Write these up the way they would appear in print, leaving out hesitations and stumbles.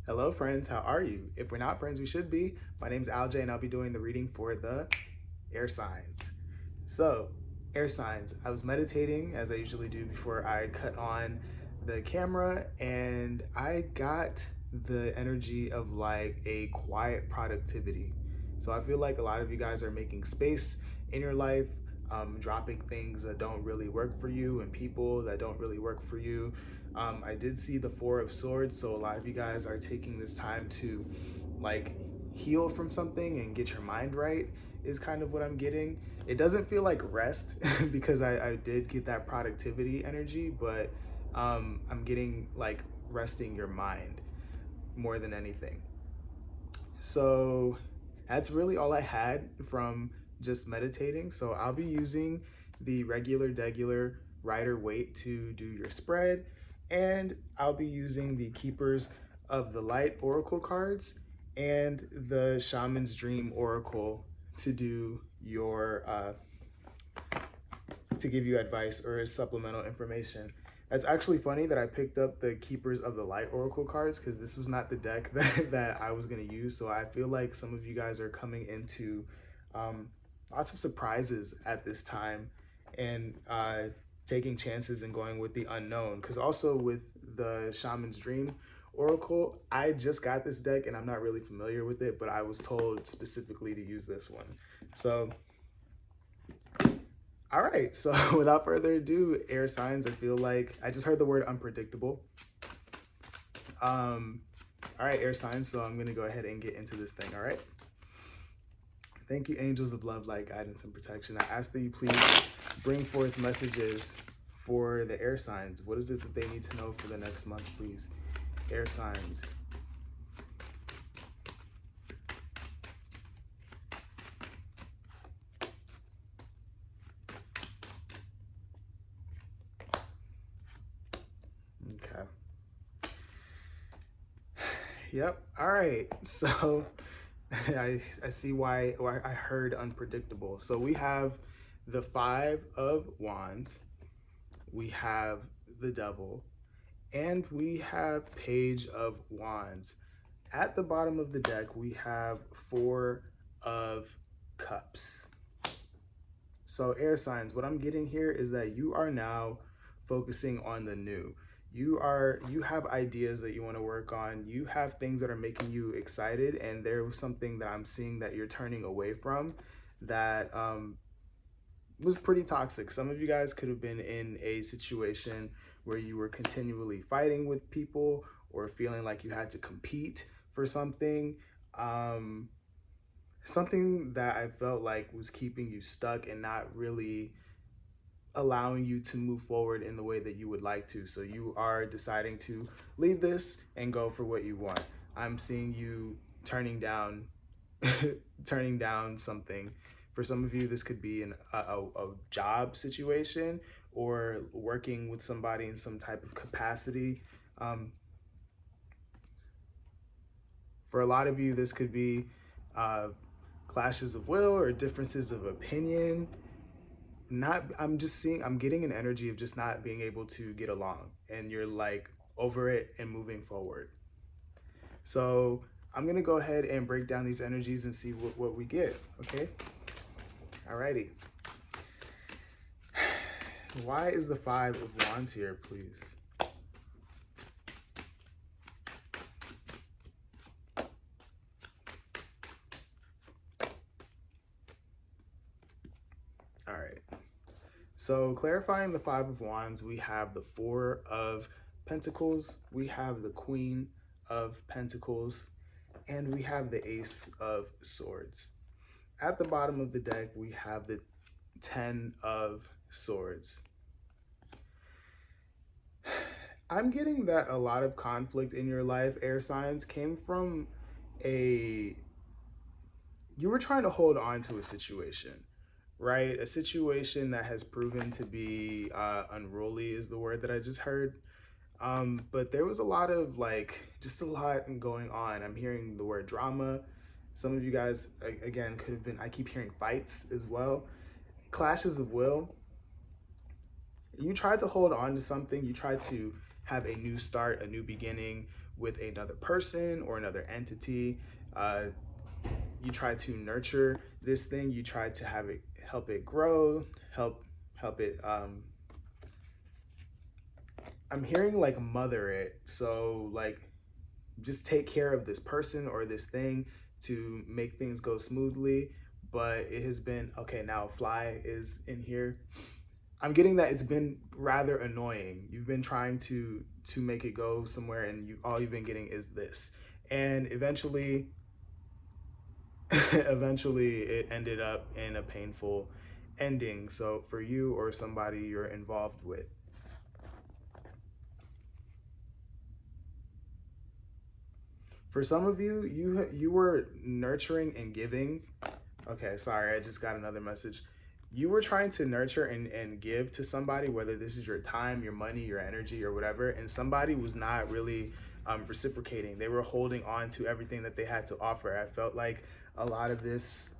Hello friends, how are you? If we're not friends, we should be. My name's Alj and I'll be doing the reading for the air signs. So, air signs. I was meditating as I usually do before I cut on the camera, and I got the energy of like a quiet productivity. So I feel like a lot of you guys are making space in your life, dropping things that don't really work for you and people that don't really work for you. I did see the Four of Swords, so a lot of you guys are taking this time to like heal from something and get your mind right, is kind of what I'm getting. It doesn't feel like rest because I did get that productivity energy, but I'm getting like resting your mind more than anything. So that's really all I had from just meditating. So I'll be using the regular degular Rider Waite to do your spread, and I'll be using the Keepers of the Light Oracle cards and the Shaman's Dream Oracle to do your to give you advice or supplemental information. It's actually funny that I picked up the Keepers of the Light Oracle cards because this was not the deck that I was going to use. So I feel like some of you guys are coming into lots of surprises at this time and taking chances and going with the unknown. Because also with the Shaman's Dream Oracle, I just got this deck and I'm not really familiar with it, but I was told specifically to use this one. So all right, so without further ado, air signs, I feel like I just heard the word unpredictable. All right, air signs, so I'm gonna go ahead and get into this thing, all right? Thank you, angels of love, light, guidance, and protection. I ask that you please bring forth messages for the air signs. What is it that they need to know for the next month, please? Air signs. Okay. Yep. All right. So I see why I heard unpredictable. So we have the Five of Wands, we have the Devil, and we have Page of Wands. At the bottom of the deck, we have Four of Cups. So air signs, what I'm getting here is that you are now focusing on the new. You have ideas that you want to work on. You have things that are making you excited, and there was something that I'm seeing that you're turning away from that was pretty toxic. Some of you guys could have been in a situation where you were continually fighting with people or feeling like you had to compete for something. Something that I felt like was keeping you stuck and not really allowing you to move forward in the way that you would like to. So you are deciding to leave this and go for what you want. I'm seeing you turning down turning down something. For some of you, this could be a job situation or working with somebody in some type of capacity. For a lot of you, this could be clashes of will or differences of opinion. I'm getting an energy of just not being able to get along, and you're like over it and moving forward. So I'm gonna go ahead and break down these energies and see what we get, okay? Alrighty. Why is the Five of Wands here, please? All right. So clarifying the Five of Wands, we have the Four of Pentacles, we have the Queen of Pentacles, and we have the Ace of Swords. At the bottom of the deck, we have the Ten of Swords. I'm getting that a lot of conflict in your life, air signs, came from you were trying to hold on to a situation, right? A situation that has proven to be unruly is the word that I just heard. But there was a lot of just a lot going on. I'm hearing the word drama. Some of you guys, again, could have been, I keep hearing fights as well. Clashes of will. You tried to hold on to something. You tried to have a new start, a new beginning with another person or another entity. You try to nurture this thing. You try to have it, help it grow, help it. I'm hearing like mother it. So like just take care of this person or this thing to make things go smoothly. But it has been okay. Now fly is in here. I'm getting that it's been rather annoying. You've been trying to make it go somewhere, and all you've been getting is this. And eventually, eventually, it ended up in a painful ending. So for you or somebody you're involved with. For some of you, you were nurturing and giving. Okay, sorry, I just got another message. You were trying to nurture and give to somebody, whether this is your time, your money, your energy, or whatever, and somebody was not really reciprocating. They were holding on to everything that they had to offer. I felt like a lot of this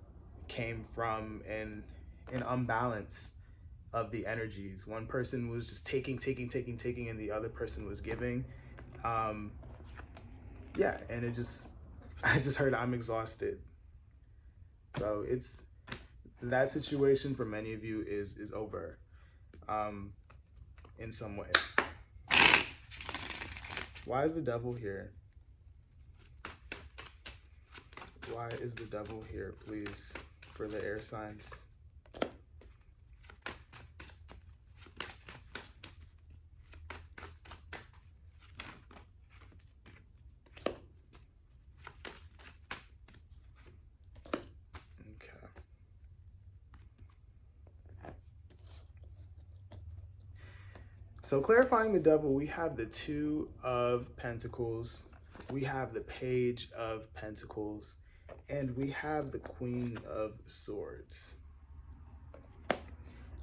came from an unbalance of the energies. One person was just taking, and the other person was giving. Yeah, and I just heard I'm exhausted. So it's that situation for many of you is over in some way. Why is the devil here? Why is the devil here, please, for the air signs? So clarifying the devil, we have the Two of Pentacles, we have the Page of Pentacles, and we have the Queen of Swords.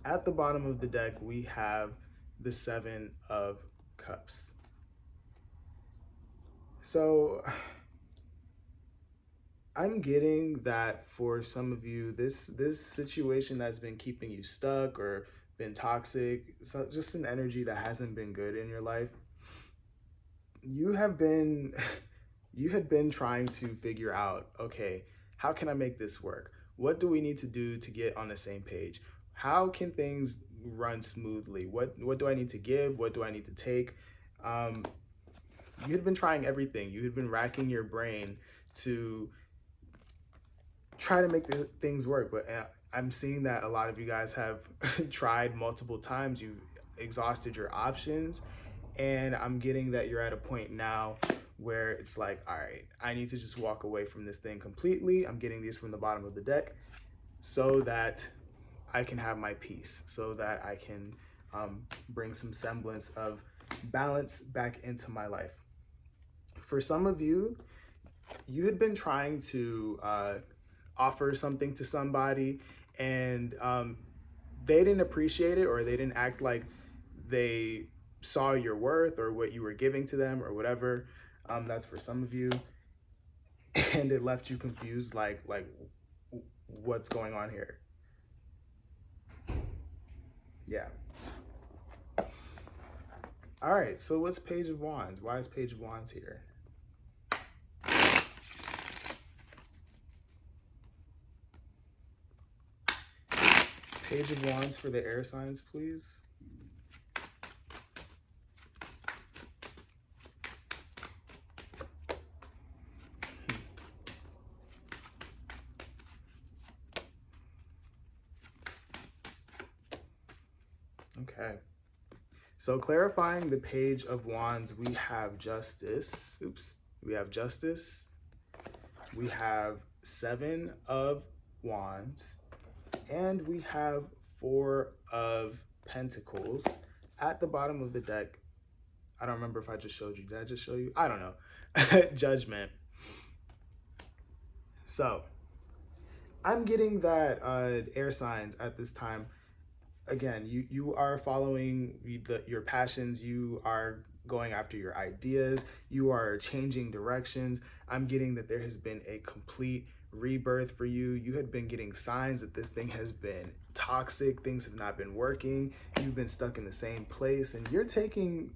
At the bottom of the deck, we have the Seven of Cups. So I'm getting that for some of you, this situation that's been keeping you stuck or been toxic, so just an energy that hasn't been good in your life. You had been trying to figure out, okay, how can I make this work? What do we need to do to get on the same page? How can things run smoothly? What do I need to give? What do I need to take? You had been trying everything. You had been racking your brain to try to make things work, but I'm seeing that a lot of you guys have tried multiple times. You've exhausted your options, and I'm getting that you're at a point now where it's like, all right, I need to just walk away from this thing completely. I'm getting these from the bottom of the deck so that I can have my peace, so that I can bring some semblance of balance back into my life. For some of you, you had been trying to offer something to somebody, and they didn't appreciate it, or they didn't act like they saw your worth or what you were giving to them or whatever. That's for some of you, and it left you confused, like what's going on here? Yeah. All right, so what's Page of Wands? Why is Page of Wands here? Page of Wands for the air signs, please. Okay. So clarifying the Page of Wands, we have Justice. Oops. We have Justice. We have Seven of Wands. And we have Four of Pentacles at the bottom of the deck. I don't remember if I just showed you. Did I just show you? I don't know. Judgment. So I'm getting that air signs at this time. Again, you are following your passions. You are going after your ideas. You are changing directions. I'm getting that there has been a complete rebirth for you. You had been getting signs that this thing has been toxic. Things have not been working. You've been stuck in the same place, and you're taking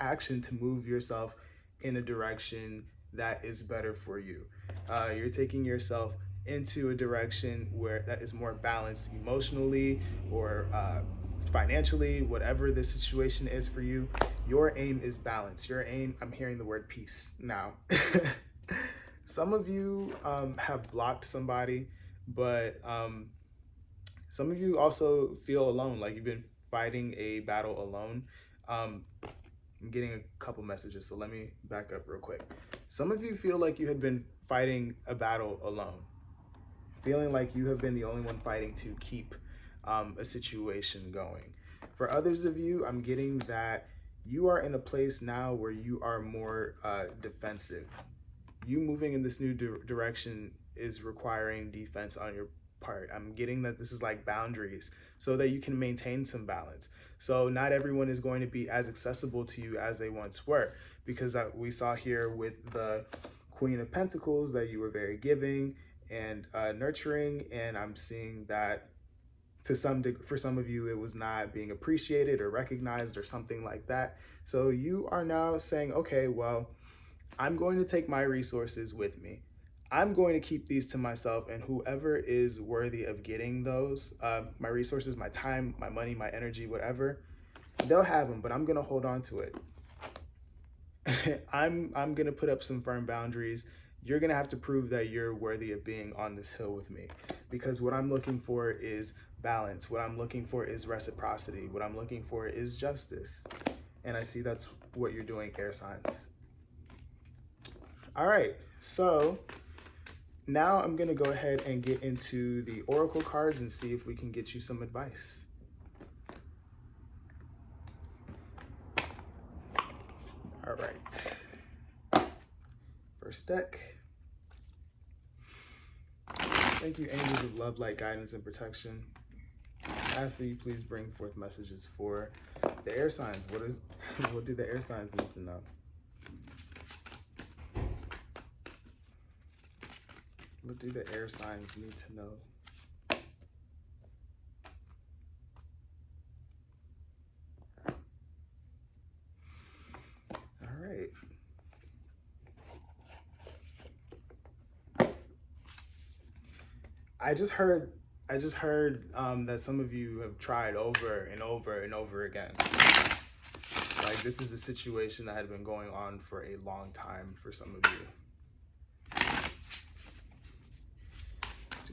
action to move yourself in a direction that is better for you. You're taking yourself into a direction where that is more balanced emotionally or financially, whatever the situation is for you. Your aim is balance. Your aim, I'm hearing the word peace now. Some of you have blocked somebody, but some of you also feel alone, like you've been fighting a battle alone. I'm getting a couple messages, so let me back up real quick. Some of you feel like you had been fighting a battle alone, feeling like you have been the only one fighting to keep a situation going. For others of you, I'm getting that you are in a place now where you are more defensive. You moving in this new direction is requiring defense on your part. I'm getting that this is like boundaries so that you can maintain some balance. So not everyone is going to be as accessible to you as they once were, because we saw here with the Queen of Pentacles that you were very giving and nurturing, and I'm seeing that for some of you it was not being appreciated or recognized or something like that. So you are now saying, okay, well, I'm going to take my resources with me. I'm going to keep these to myself, and whoever is worthy of getting those, my resources, my time, my money, my energy, whatever, they'll have them, but I'm going to hold on to it. I'm going to put up some firm boundaries. You're going to have to prove that you're worthy of being on this hill with me, because what I'm looking for is balance. What I'm looking for is reciprocity. What I'm looking for is justice. And I see that's what you're doing, air signs. All right, so now I'm going to go ahead and get into the oracle cards and see if we can get you some advice. All right. First deck. Thank you, angels of love, light, guidance, and protection. I ask that you please bring forth messages for the air signs. What do the air signs need to know? What do the air signs need to know? All right. I just heard that some of you have tried over and over and over again. Like this is a situation that had been going on for a long time for some of you.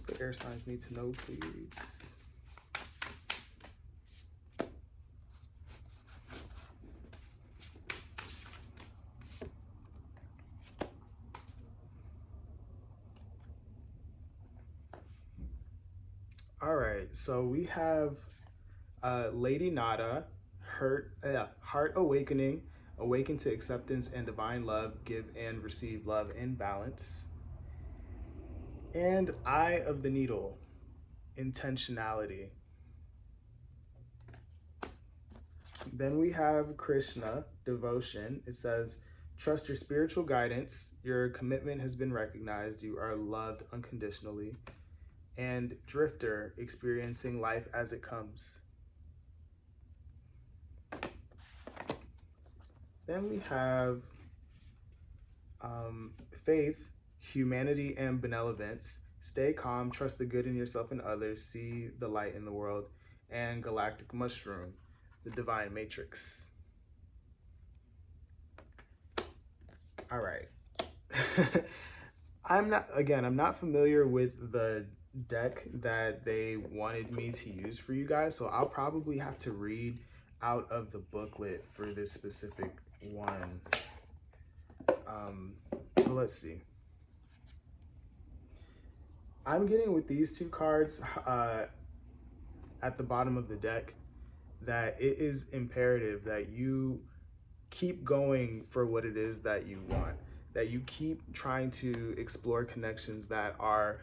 The air signs need to know, please. All right, so we have Lady Nada, Heart Awakening, awaken to acceptance and divine love, give and receive love in balance. And Eye of the Needle, intentionality. Then we have Krishna, devotion. It says, trust your spiritual guidance. Your commitment has been recognized. You are loved unconditionally. And Drifter, experiencing life as it comes. Then we have Faith, humanity and benevolence. Stay calm, trust the good in yourself and others, see the light in the world. And Galactic Mushroom, the divine matrix. All right. I'm not familiar with the deck that they wanted me to use for you guys, so I'll probably have to read out of the booklet for this specific one. But let's see. I'm getting with these two cards at the bottom of the deck that it is imperative that you keep going for what it is that you want, that you keep trying to explore connections that are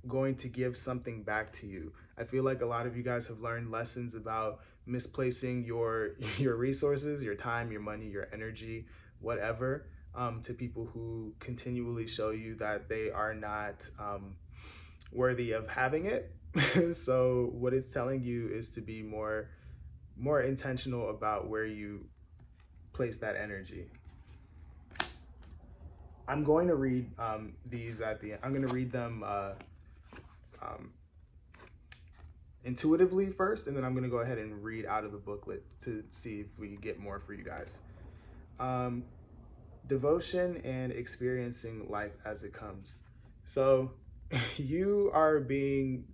going to give something back to you. I feel like a lot of you guys have learned lessons about misplacing your resources, your time, your money, your energy, whatever, to people who continually show you that they are not worthy of having it. So what it's telling you is to be more intentional about where you place that energy. I'm going to read these at the end. I'm going to read them um, intuitively first, and then I'm going to go ahead and read out of the booklet to see if we get more for you guys. Devotion and experiencing life as it comes. So you are being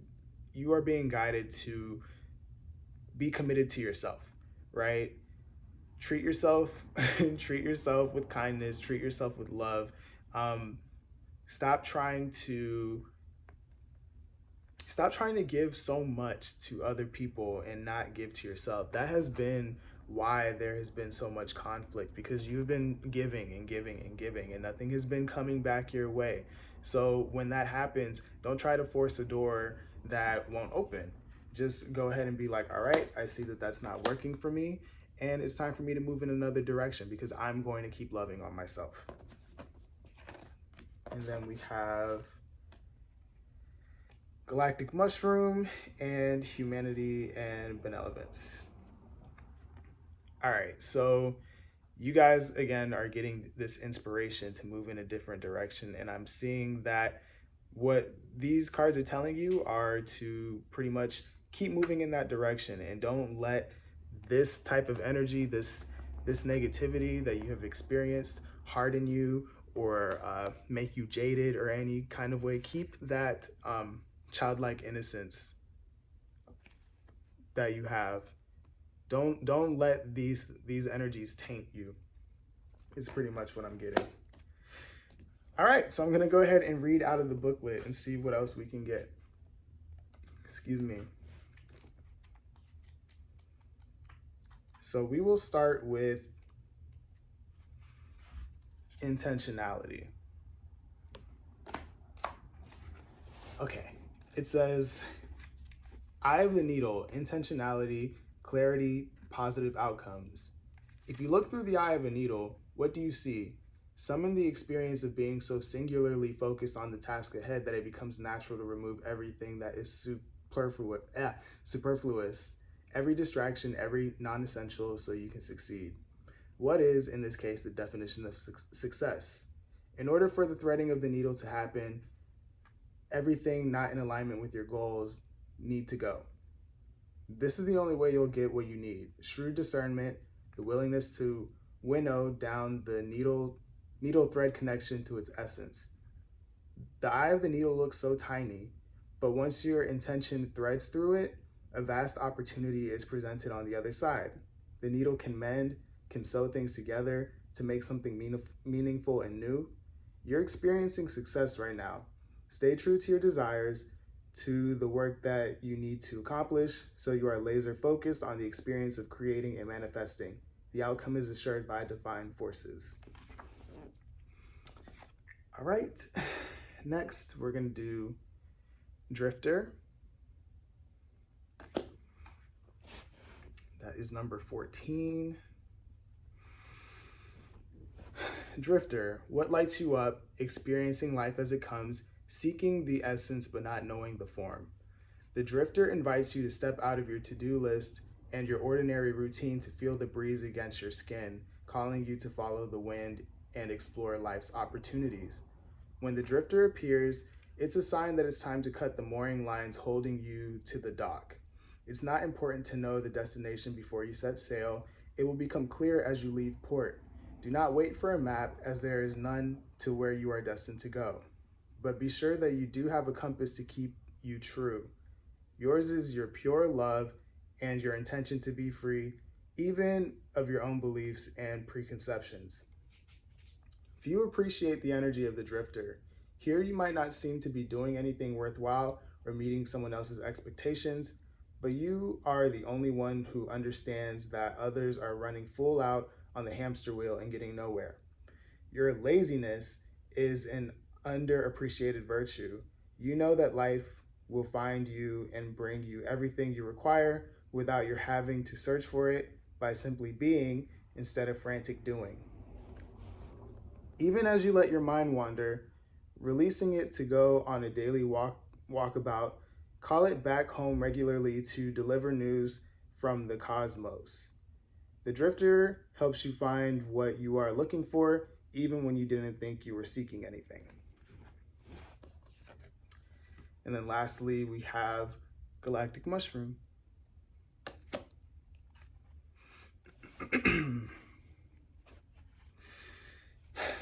guided to be committed to yourself, right? Treat yourself treat yourself with kindness, treat yourself with love. um, stop trying to give so much to other people and not give to yourself. That has been why there has been so much conflict, because you've been giving and giving and giving and nothing has been coming back your way. So when that happens, don't try to force a door that won't open. Just go ahead and be like, all right, I see that that's not working for me, and it's time for me to move in another direction, because I'm going to keep loving on myself. And then we have Galactic Mushroom and Humanity and Benevolence. All right, so you guys, again, are getting this inspiration to move in a different direction. And I'm seeing that what these cards are telling you are to pretty much keep moving in that direction, and don't let this type of energy, this negativity that you have experienced, harden you or make you jaded or any kind of way. Keep that childlike innocence that you have. Don't let these energies taint you, is pretty much what I'm getting. All right, so I'm gonna go ahead and read out of the booklet and see what else we can get. Excuse me. So we will start with intentionality. Okay, it says, Eye of the Needle, intentionality, clarity, positive outcomes. If you look through the eye of a needle, what do you see? Summon the experience of being so singularly focused on the task ahead that it becomes natural to remove everything that is superfluous, every distraction, every non-essential, so you can succeed. What is, in this case, the definition of success? In order for the threading of the needle to happen, everything not in alignment with your goals need to go. This is the only way you'll get what you need: shrewd discernment, the willingness to winnow down the needle thread connection to its essence. The eye of the needle looks so tiny, but once your intention threads through it, a vast opportunity is presented on the other side. The needle can mend, can sew things together to make something meaningful and new. You're experiencing success right now. Stay true to your desires, to the work that you need to accomplish, so you are laser focused on the experience of creating and manifesting. The outcome is assured by divine forces. All right, next we're gonna do Drifter. That is number 14. Drifter, what lights you up, experiencing life as it comes, seeking the essence but not knowing the form. The drifter invites you to step out of your to-do list and your ordinary routine to feel the breeze against your skin, calling you to follow the wind and explore life's opportunities. When the drifter appears, it's a sign that it's time to cut the mooring lines holding you to the dock. It's not important to know the destination before you set sail. It will become clear as you leave port. Do not wait for a map, as there is none to where you are destined to go. But be sure that you do have a compass to keep you true. Yours is your pure love and your intention to be free, even of your own beliefs and preconceptions. Few appreciate the energy of the drifter. Here you might not seem to be doing anything worthwhile or meeting someone else's expectations, but you are the only one who understands that others are running full out on the hamster wheel and getting nowhere. Your laziness is an underappreciated virtue. You know that life will find you and bring you everything you require without your having to search for it, by simply being instead of frantic doing. Even as you let your mind wander, releasing it to go on a daily walkabout, call it back home regularly to deliver news from the cosmos. The drifter helps you find what you are looking for, even when you didn't think you were seeking anything. And then lastly, we have galactic mushroom.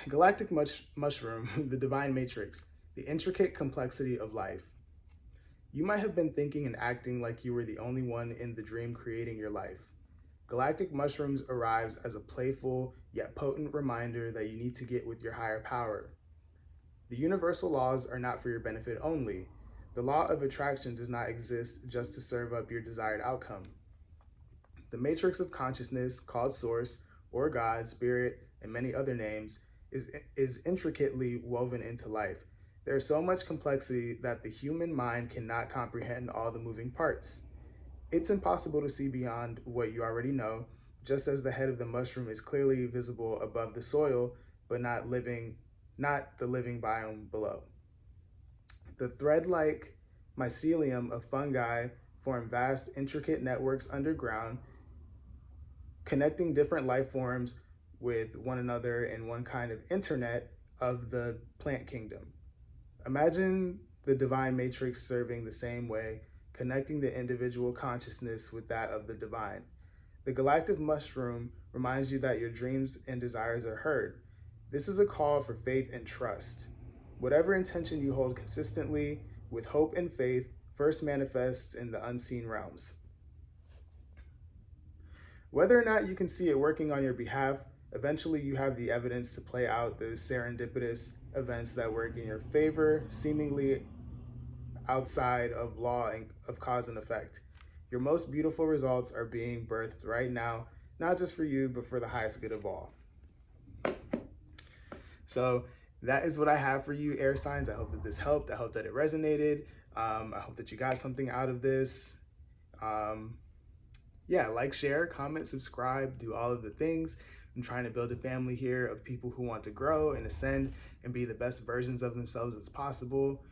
Galactic mushroom, the divine matrix, the intricate complexity of life. You might have been thinking and acting like you were the only one in the dream creating your life. Galactic mushrooms arrives as a playful yet potent reminder that you need to get with your higher power. The universal laws are not for your benefit only. The law of attraction does not exist just to serve up your desired outcome. The matrix of consciousness, called Source, or God, Spirit, and many other names, is intricately woven into life. There is so much complexity that the human mind cannot comprehend all the moving parts. It's impossible to see beyond what you already know, just as the head of the mushroom is clearly visible above the soil, but not the living biome below. The thread-like mycelium of fungi form vast, intricate networks underground, connecting different life forms with one another in one kind of internet of the plant kingdom. Imagine the divine matrix serving the same way, connecting the individual consciousness with that of the divine. The galactic mushroom reminds you that your dreams and desires are heard. This is a call for faith and trust. Whatever intention you hold consistently with hope and faith first manifests in the unseen realms. Whether or not you can see it working on your behalf, eventually you have the evidence to play out the serendipitous events that work in your favor, seemingly outside of law and of cause and effect. Your most beautiful results are being birthed right now, not just for you, but for the highest good of all. So that is what I have for you, air signs. I hope that this helped. I hope that it resonated. I hope that you got something out of this. Yeah, like, share, comment, subscribe, do all of the things. I'm trying to build a family here of people who want to grow and ascend and be the best versions of themselves as possible.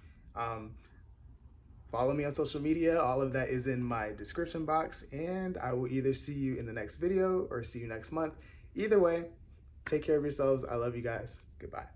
Follow me on social media. All of that is in my description box, and I will either see you in the next video or see you next month. Either way, take care of yourselves. I love you guys. Goodbye.